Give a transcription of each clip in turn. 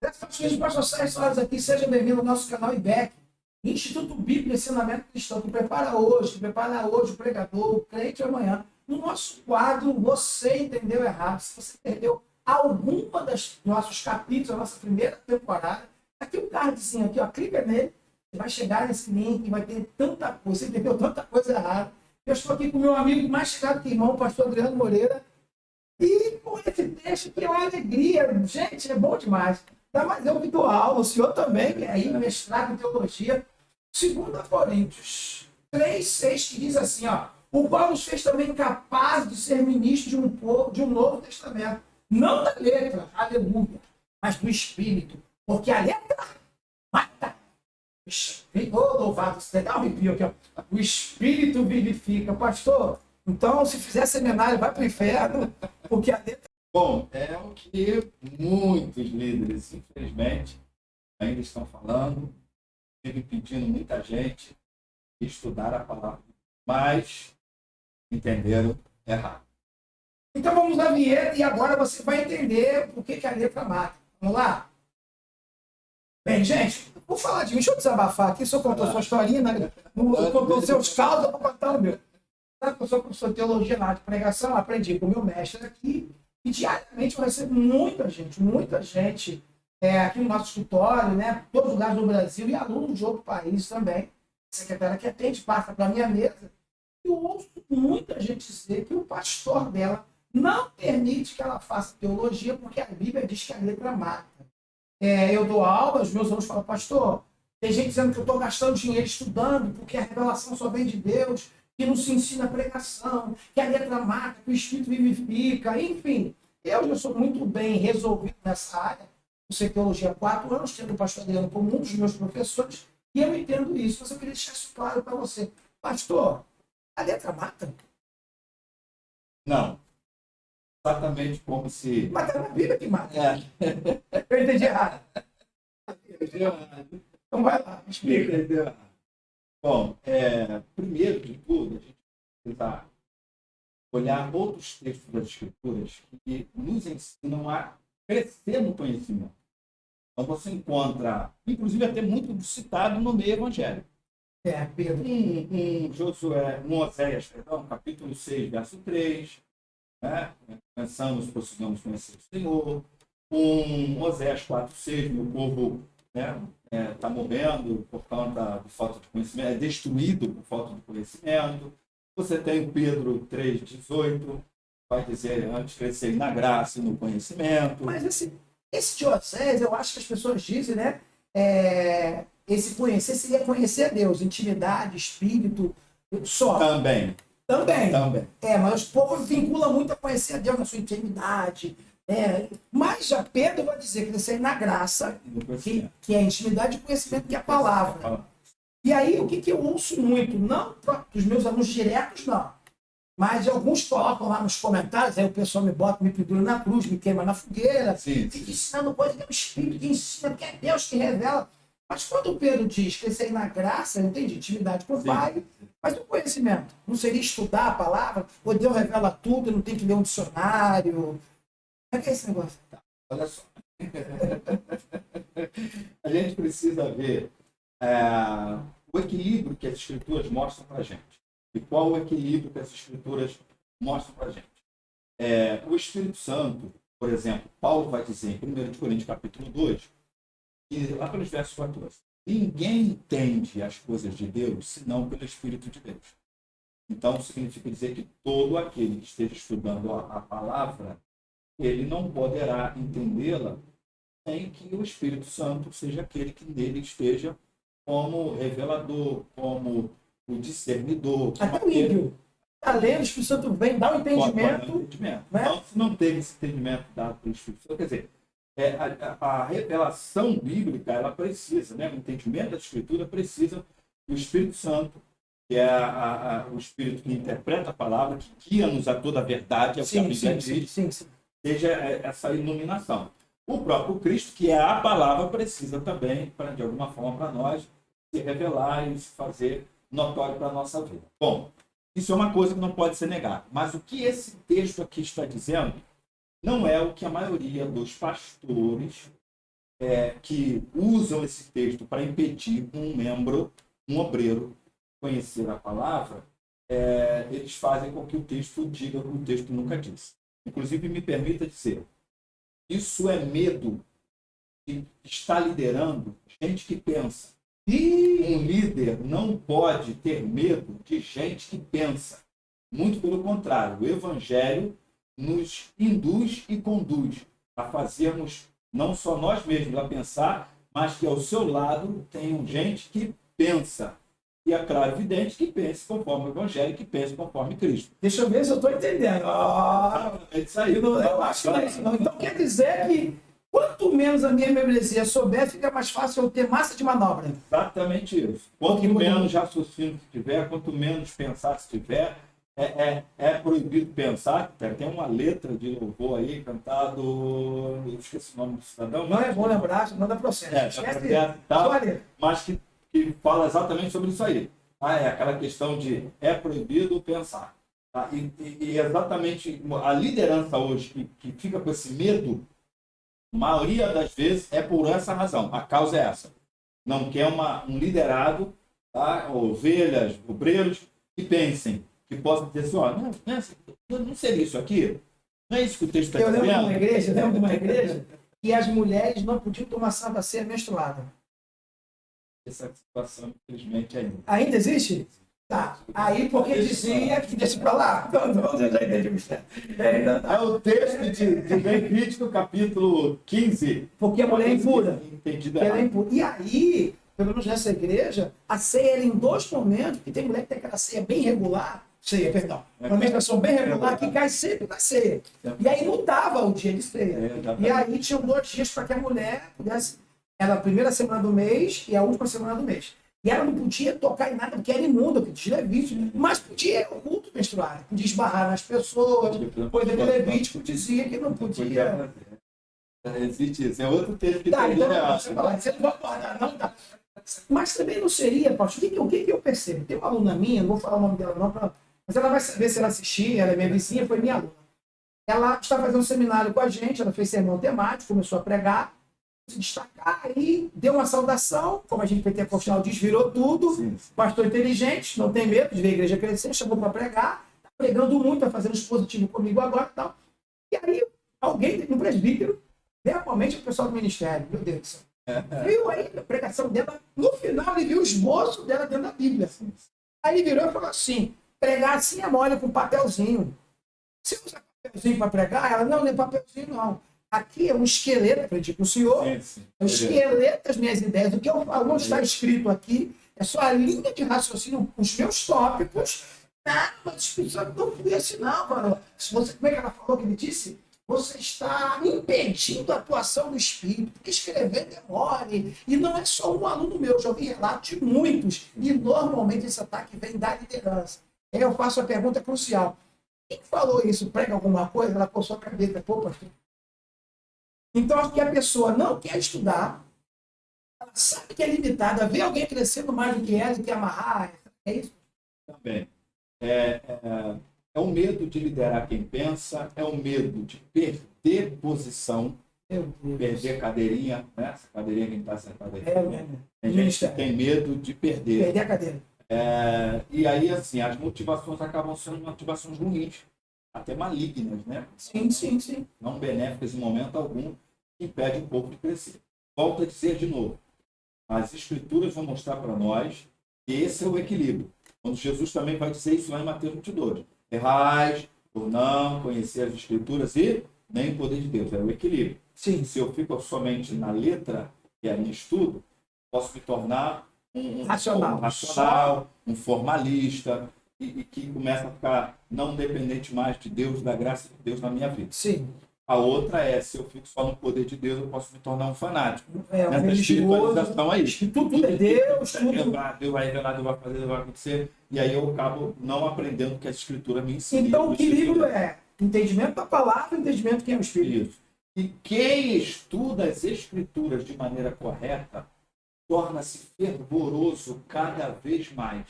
Pastor Sérgio Soares aqui, seja bem-vindo ao nosso canal IBEC, Instituto Bíblico de Ensinamento Cristão, que prepara hoje o pregador, o crente amanhã. No nosso quadro, Você Entendeu Errado. Se você perdeu alguma dos nossos capítulos, da nossa primeira temporada, aqui o cardzinho aqui, ó, clica nele, você vai chegar nesse link e vai ter tanta coisa, você entendeu tanta coisa errada. Eu estou aqui com o meu amigo mais chegado que irmão, o pastor Adriano Moreira, e com esse texto que é uma alegria, gente, é bom demais. Ainda mais eu que dou aula, o senhor também, que é aí mestrado em teologia. 2 Coríntios 3:6, que diz assim, ó, o qual nos fez também capazes de ser ministros de um novo testamento. Não da letra, aleluia, mas do Espírito. Porque a letra mata. Louvado, você dá um arrepio aqui, ó. O Espírito vivifica. Pastor, então se fizer seminário, vai para o inferno, porque a letra... Bom, é o que muitos líderes, infelizmente, ainda estão falando, pedindo muita gente estudar a palavra, mas entenderam errado. Então vamos na vinheta e agora você vai entender por que a letra mata. Vamos lá? Bem, gente, vou falar de mim, deixa eu desabafar aqui, o senhor contou sua historinha, né? Contou seus causos, eu vou contar o meu. Eu sou professor de teologia na área de pregação, aprendi com o meu mestre aqui, e diariamente eu recebo muita gente aqui no nosso escritório, né? Todos os lugares do Brasil e alunos de outro país também. Secretária que atende, passa para a minha mesa. Eu ouço muita gente dizer que o pastor dela não permite que ela faça teologia porque a Bíblia diz que a letra mata. Eu dou aula, os meus alunos falam, pastor, tem gente dizendo que eu estou gastando dinheiro estudando porque a revelação só vem de Deus, que não se ensina a pregação, que a letra mata, que o Espírito vivifica, enfim. Eu já sou muito bem resolvido nessa área. Eu sei teologia há 4 anos, tendo o pastor Adriano como um dos meus professores, e eu entendo isso. Mas eu queria deixar isso claro para você. Pastor, a letra mata? Não. Exatamente como se... Mata na Bíblia que mata. Eu entendi errado. Então vai lá, explica. Entendeu errado. Bom, primeiro de tudo, a gente precisa olhar outros textos das Escrituras que nos ensinam a crescer no conhecimento. Então você encontra, inclusive até muito citado no meio evangélico. Pedro. Oséias, capítulo 6, verso 3. Né? Pensamos, prossigamos conhecer o Senhor. Oséias 4:6, meu povo está morrendo por conta de falta de conhecimento, é destruído por falta de conhecimento. Você tem o Pedro 3:18, vai dizer antes crescer na graça e no conhecimento. Mas esse de Oséias, eu acho que as pessoas dizem, né? Esse conhecer seria conhecer a Deus, intimidade, espírito, só. Também. Mas o povo vincula muito a conhecer a Deus na sua intimidade. Mas já Pedro vai dizer que crescer na graça, que é a intimidade e conhecimento, que é a palavra. E aí, o que eu ouço muito? Não dos meus alunos diretos, não. Mas alguns colocam lá nos comentários, aí o pessoal me bota, me pendura na cruz, me queima na fogueira, fica ensinando coisa que é o Espírito que ensina, porque é Deus que revela. Mas quando o Pedro diz crescer na graça, eu entendi, intimidade com o Pai, mas o conhecimento, não seria estudar a palavra? Ou Deus revela tudo, não tem que ler um dicionário? Como é que é esse negócio? Olha só. A gente precisa ver o equilíbrio que as Escrituras mostram para a gente. E qual o equilíbrio que as Escrituras mostram para a gente. O Espírito Santo, por exemplo, Paulo vai dizer em 1 Coríntios capítulo 2, e lá pelos versos 14, ninguém entende as coisas de Deus senão pelo Espírito de Deus. Então, significa dizer que todo aquele que esteja estudando a palavra, ele não poderá entendê-la sem que o Espírito Santo seja aquele que nele esteja como revelador, como o discernidor. Até o ímpio. Além do Espírito Santo vem dar o entendimento. Né? Então, se não teve esse entendimento dado pelo Espírito Santo, quer dizer, a revelação bíblica, ela precisa, né? O entendimento da Escritura precisa do Espírito Santo, que é o Espírito que interpreta a palavra, que guia-nos a toda a verdade, é o que a Bíblia diz, seja essa iluminação. O próprio Cristo, que é a palavra, precisa também, de alguma forma, para nós, se revelar e se fazer notório para a nossa vida. Bom, isso é uma coisa que não pode ser negada. Mas o que esse texto aqui está dizendo não é o que a maioria dos pastores que usam esse texto para impedir um membro, um obreiro, conhecer a palavra, eles fazem com que o texto diga o que o texto nunca disse. Inclusive, me permita dizer, isso é medo de estar liderando gente que pensa. E um líder não pode ter medo de gente que pensa. Muito pelo contrário, o Evangelho nos induz e conduz a fazermos não só nós mesmos a pensar, mas que ao seu lado tenham gente que pensa. E é claro, evidente, que pense conforme o Evangelho, que pense conforme Cristo. Deixa eu ver se eu estou entendendo. É isso aí. Eu acho que não é isso, não. Então quer dizer que quanto menos a minha membresia souber, fica mais fácil eu ter massa de manobra. Exatamente isso. Quanto menos raciocínio se tiver, quanto menos pensar se tiver, é proibido pensar. Tem uma letra de louvor aí cantado, eu esqueci o nome do cidadão. Não é bom lembrar, não dá processo. Mas que fala exatamente sobre isso aí. É aquela questão de proibido pensar. Tá? E exatamente a liderança hoje que fica com esse medo, a maioria das vezes é por essa razão. A causa é essa. Não quer um liderado, tá? Ovelhas, obreiros, que pensem, que possam dizer assim, não seria isso aqui? Não é isso que o texto está dizendo? Eu lembro de uma igreja que as mulheres não podiam tomar Santa Ceia menstruada. Essa situação, infelizmente, ainda. Ainda existe? Tá. Aí, porque dizia que deixa pra lá. Eu já entendi o certo. É o texto de Levítico, capítulo 15. Porque a mulher é impura. Entendido ela é impura. E aí, pelo menos nessa igreja, a ceia era em 2 momentos, que tem mulher que tem aquela ceia bem regular. Ceia, perdão. Uma menstruação bem regular que cai sempre na ceia. E aí mudava o dia de ceia. E aí tinham 2 dias para que a mulher pudesse. Era a primeira semana do mês e a última semana do mês. E ela não podia tocar em nada, porque era imunda, que diz Levítico, mas podia o culto menstruário, podia esbarrar nas pessoas, coisa de Levítico dizia que não podia. Existe isso, é outro texto que tá, então, você não vai guardar, não dá. Mas também não seria, pastor, o que eu percebo? Tem uma aluna minha, não vou falar o nome dela não, mas ela vai saber se ela assistir, ela é minha vizinha, foi minha aluna. Ela está fazendo um seminário com a gente, ela fez sermão temático, começou a pregar, se destacar, aí deu uma saudação, como a gente pentecostal diz, virou tudo, sim. Pastor inteligente, não tem medo de ver a igreja crescer, chamou para pregar, está pregando muito, está fazendo expositivo comigo agora e tal. E aí, alguém, um presbítero, realmente o pessoal do ministério, meu Deus do céu, viu aí a pregação dela, no final ele viu o esboço dela dentro da Bíblia. Aí ele virou e falou assim, pregar assim é mole com papelzinho. Você usa papelzinho para pregar? Ela, não é papelzinho não. Aqui é um esqueleto, aprendi com o senhor, é um esqueleto das minhas ideias. O que eu falo não está escrito aqui, é só a linha de raciocínio, os meus tópicos. Não, mas não fui assim não, mano. Como é que ela falou que ele disse? Você está impedindo a atuação do Espírito, porque escrever demore. E não é só um aluno meu, já ouvi relatos de muitos. E normalmente esse ataque vem da liderança. Aí eu faço a pergunta crucial. Quem falou isso? Prega alguma coisa? Ela coçou a cabeça. Pô, pastor. Então, acho que a pessoa não quer estudar, ela sabe que é limitada, vê alguém crescendo mais do que ela e quer amarrar. É isso? Também. É o medo de liderar quem pensa, é o medo de perder posição, perder cadeirinha, né? Essa cadeirinha que a gente está sentado aí. Tem gente que tem medo de perder a cadeira. E aí, assim, as motivações acabam sendo motivações ruins, até malignas, né? Sim. Não benéficas em momento algum, que impede um pouco de crescer. Volto a dizer de novo, as Escrituras vão mostrar para nós que esse é o equilíbrio. Quando Jesus também vai dizer isso lá em Mateus 22. Errais por não conhecer as Escrituras e nem o poder de Deus. É o equilíbrio. Sim. Se eu fico somente na letra, que é em estudo, posso me tornar um racional, um formalista, e que começa a ficar não dependente mais de Deus, da graça de Deus na minha vida. Sim. A outra é, se eu fico só no poder de Deus, eu posso me tornar um fanático. Nessa espiritualização aí. Tudo é Deus, tudo. Deus vai revelar, Deus vai fazer, Deus vai acontecer. E aí eu acabo não aprendendo o que a Escritura me ensina. Então o equilíbrio é entendimento da palavra e entendimento quem é o Espírito. Isso. E quem estuda as Escrituras de maneira correta, torna-se fervoroso cada vez mais.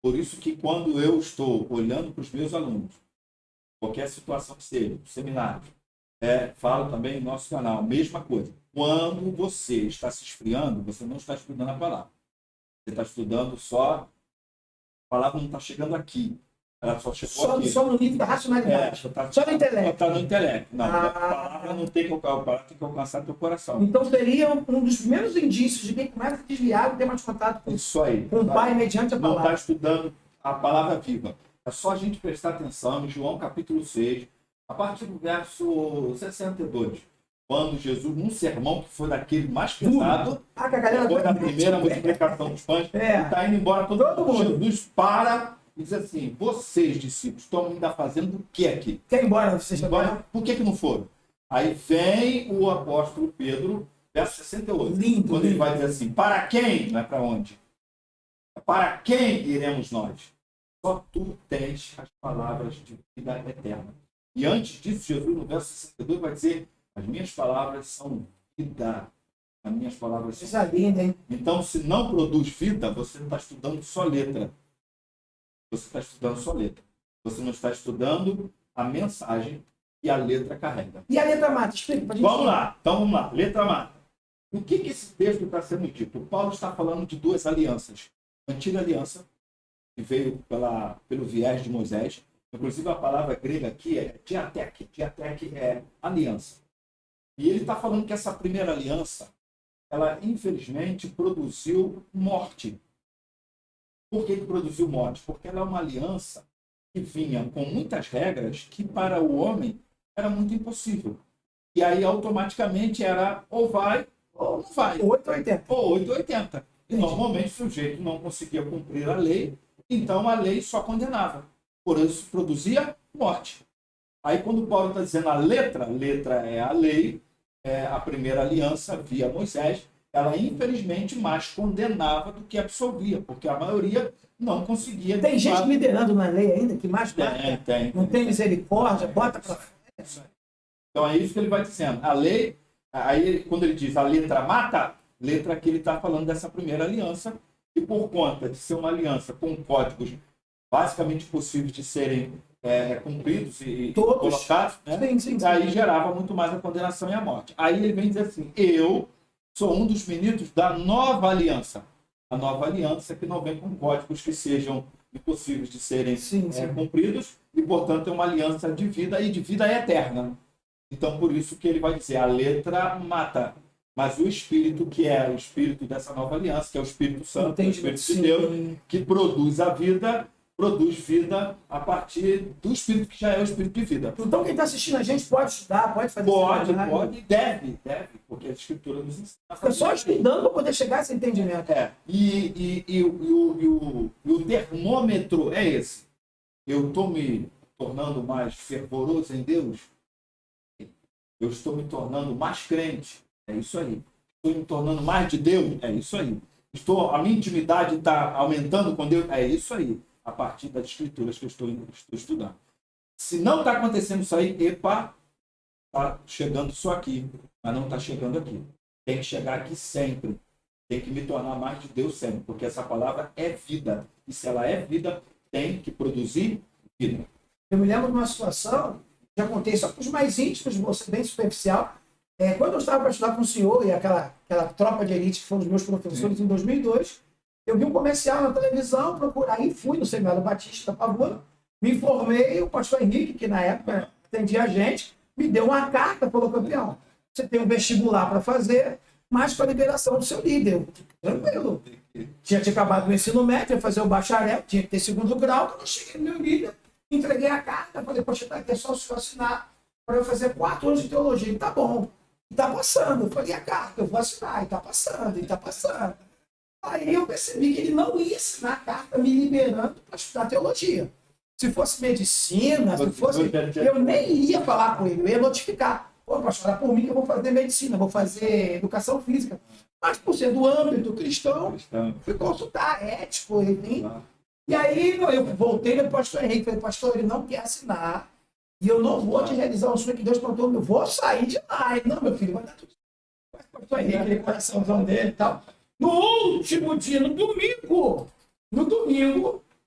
Por isso que quando eu estou olhando para os meus alunos, qualquer situação que seja, seminário, falo também no nosso canal, mesma coisa. Quando você está se esfriando, você não está estudando a palavra. Você está estudando só, a palavra não está chegando aqui. Ela só chegou aqui. Só no nível da racionalidade. Só no intelecto. Está no intelecto. Não, a palavra não tem que alcançar, a palavra tem que alcançar teu coração. Então seria um dos primeiros indícios de quem começa a desviar e ter mais contato com, isso aí, com o Pai mediante a não palavra. Não está estudando a palavra viva. É só a gente prestar atenção em João capítulo 6, a partir do verso 62. Quando Jesus, num sermão que foi daquele mais pesado, que a galera depois da primeira multiplicação dos pães, está indo embora todo mundo. Jesus para e diz assim: vocês, discípulos, estão ainda fazendo o que aqui? Quer ir embora? Vocês embora? Por que não foram? Aí vem o apóstolo Pedro, verso 68. Lindo, quando ele vai dizer assim: para quem? Não é para onde? Para quem iremos nós? Só tu tens as palavras de vida eterna. E antes disso, Jesus, no verso 62, vai dizer: as minhas palavras são vida. As minhas palavras são vida. Linda, hein? Então, se não produz vida, você está estudando só letra. Você está estudando só letra. Você não está estudando a mensagem que a letra carrega. E a letra mata? Explica pra gente. Vamos lá. Então, vamos lá. Letra mata. O que esse texto está sendo dito? O Paulo está falando de duas alianças. A antiga aliança, que veio pelo viés de Moisés. Inclusive, a palavra grega aqui é diatek. Diatek é aliança. E ele está falando que essa primeira aliança, ela, infelizmente, produziu morte. Por que produziu morte? Porque ela é uma aliança que vinha com muitas regras que, para o homem, era muito impossível. E aí, automaticamente, era ou vai ou não vai. 880. Ou 880. E, normalmente, o sujeito não conseguia cumprir a lei, então a lei só condenava. Por isso, produzia morte. Aí, quando Paulo está dizendo a letra é a lei, a primeira aliança via Moisés, ela infelizmente mais condenava do que absolvia, porque a maioria não conseguia. Tem gente liderando na lei ainda que mais tem. Não tem misericórdia, bota para frente. Então é isso que ele vai dizendo. A lei, aí quando ele diz a letra mata, letra que ele está falando dessa primeira aliança, e por conta de ser uma aliança com códigos basicamente possíveis de serem cumpridos e colocados, né? Sim. Aí gerava muito mais a condenação e a morte. Aí ele vem dizer assim: eu sou um dos ministros da nova aliança. A nova aliança que não vem com códigos que sejam impossíveis de serem cumpridos e, portanto, é uma aliança de vida e de vida eterna. Então, por isso que ele vai dizer, a letra mata, mas o Espírito, que é o Espírito dessa nova aliança, que é o Espírito Santo, o Espírito de Deus, que produz a vida, produz vida a partir do Espírito, que já é o Espírito de vida. Então, quem está assistindo a gente pode estudar, pode fazer Pode, deve, porque a Escritura nos ensina. É só estudando para poder chegar a esse entendimento. E o termômetro é esse. Eu estou me tornando mais fervoroso em Deus? Eu estou me tornando mais crente? É isso aí. Estou me tornando mais de Deus? É isso aí. A minha intimidade está aumentando com Deus? É isso aí. A partir das escrituras que eu estou estudando. Se não está acontecendo isso aí, está chegando só aqui, mas não está chegando aqui. Tem que chegar aqui sempre. Tem que me tornar mais de Deus sempre, porque essa palavra é vida. E se ela é vida, tem que produzir vida. Eu me lembro de uma situação, já contei só para os mais íntimos, vou ser bem superficial. Quando eu estava para estudar com o senhor e aquela tropa de elite que foram os meus professores em 2002, eu vi um comercial na televisão, aí fui no Seminário Batista da Pavuna, me informei, o pastor Henrique, que na época atendia a gente, me deu uma carta, falou: campeão, você tem um vestibular para fazer, mas com a liberação do seu líder. Eu, tranquilo. Tinha acabado o ensino médio, ia fazer o bacharel, tinha que ter segundo grau. Quando eu cheguei no meu líder, entreguei a carta, falei: poxa, tá aqui, é só o senhor assinar para eu fazer 4 anos de teologia. Ele: tá bom, está passando. Eu falei: a carta, eu vou assinar, e está passando, e está passando. Aí eu percebi que ele não ia assinar a carta me liberando para estudar teologia. Se fosse medicina, eu nem iria falar com ele, eu ia notificar. Pô, pastor, por mim que eu vou fazer medicina, vou fazer educação física. Mas por ser do âmbito cristão, fui consultar ético, enfim. E aí eu voltei no pastor Henrique, falei: pastor, ele não quer assinar, e eu não vou te realizar o sonho que Deus plantou, eu vou sair de lá. Ele: não, meu filho, vai dar tudo certo. O pastor Henrique, aquele coraçãozão dele e tal. No último dia, no domingo,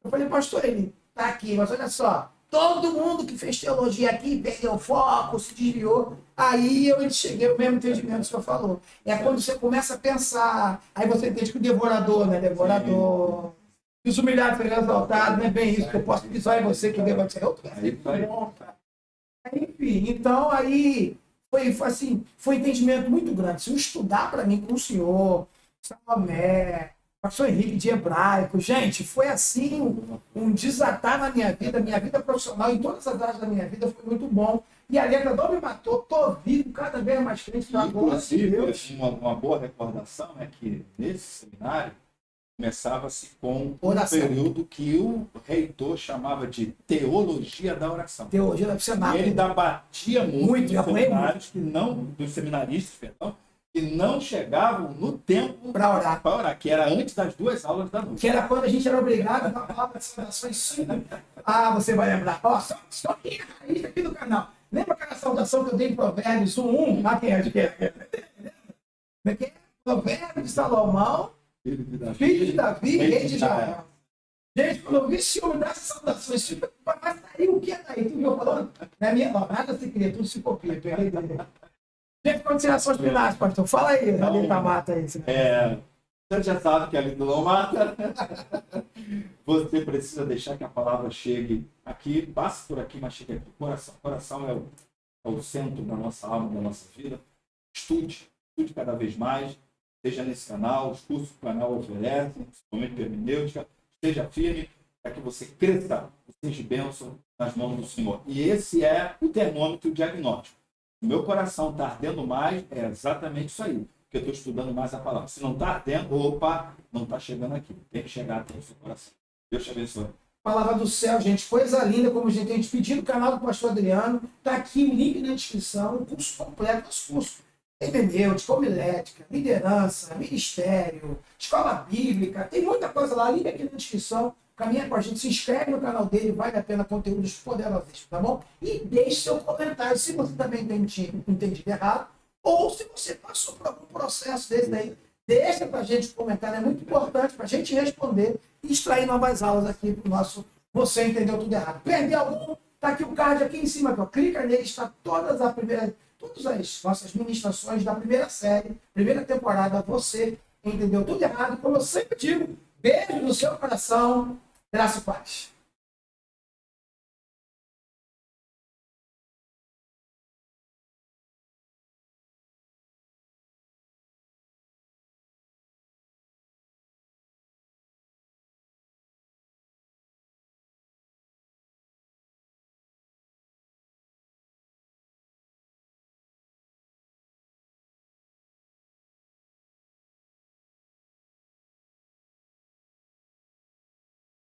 eu falei: pastor, ele tá aqui, mas olha só, Todo mundo que fez teologia aqui perdeu o foco, se desviou. Aí eu cheguei ao mesmo entendimento que o senhor falou. É quando você começa a pensar, aí você entende que o devorador, né? Devorador. E os humilhados serão exaltados, não é bem isso, que eu posso pisar em você que deva ser outro. Bom, cara. Enfim, então aí foi assim, foi um entendimento muito grande. Se eu estudar para mim com o senhor, Salomé, pastor Henrique de hebraico, gente, foi assim um desatar na minha vida profissional, em todas as áreas da minha vida, foi muito bom. E a letra não me matou, tô vivo, cada vez mais crente para agora. Inclusive, uma boa recordação é que nesse seminário começava-se com oração. Um período que o reitor chamava de teologia da oração. Teologia da oração. E ele batia muito eu nos seminários que não, dos seminaristas, perdão, que não chegavam no tempo para orar, que era antes das 2 aulas da noite. Que era quando a gente era obrigado a dar palavra de saudações 5. Ah, você vai lembrar. Ó, só aqui na raiz aqui do canal. Lembra aquela saudação que eu dei em Provérbios 1:1? Ah, quem é? Como é que é? Provérbios de Salomão, filho de Davi, rei de Israel. Gente, quando eu vi esse homem dar essa saudação, esse filho, mas daí o que é daí? Tu viu falando? Não é minha, não, nada se cria, tudo se copia. Gente, considerações finais, pastor. Fala aí, ali da mata aí. Você já sabe que ali do Lomata, você precisa deixar que a palavra chegue aqui, passe por aqui, mas chegue aqui. O coração é o centro da nossa alma, da nossa vida. Estude cada vez mais, seja nesse canal, os cursos que o canal oferece, principalmente hermenêutica, esteja firme para que você cresça, seja bênção nas mãos do Senhor. E esse é o termômetro diagnóstico. O meu coração está ardendo mais, é exatamente isso aí. Porque eu estou estudando mais a palavra. Se não está ardendo, opa, não está chegando aqui. Tem que chegar até o seu coração. Deus te abençoe. Palavra do céu, gente. Coisa linda, como a gente tem pedido no canal do pastor Adriano. Está aqui o link na descrição, o curso completo, nosso curso. Hermenêutica, homilética, liderança, ministério, escola bíblica. Tem muita coisa lá. Link aqui na descrição. Caminha com a gente, se inscreve no canal dele, vale a pena, conteúdos poderosíssimos, tá bom? E deixe seu comentário se você também tem entendido errado, ou se você passou por algum processo desse daí. Deixa pra gente o comentário, é muito importante pra gente responder e extrair novas aulas aqui pro nosso Você Entendeu Tudo Errado. Perdeu algum? Tá aqui o card aqui em cima, aqui, ó. Clica nele, está todas as nossas ministrações da primeira série, primeira temporada, Você Entendeu Tudo Errado. Como eu sempre digo, beijo no seu coração, graça e paz.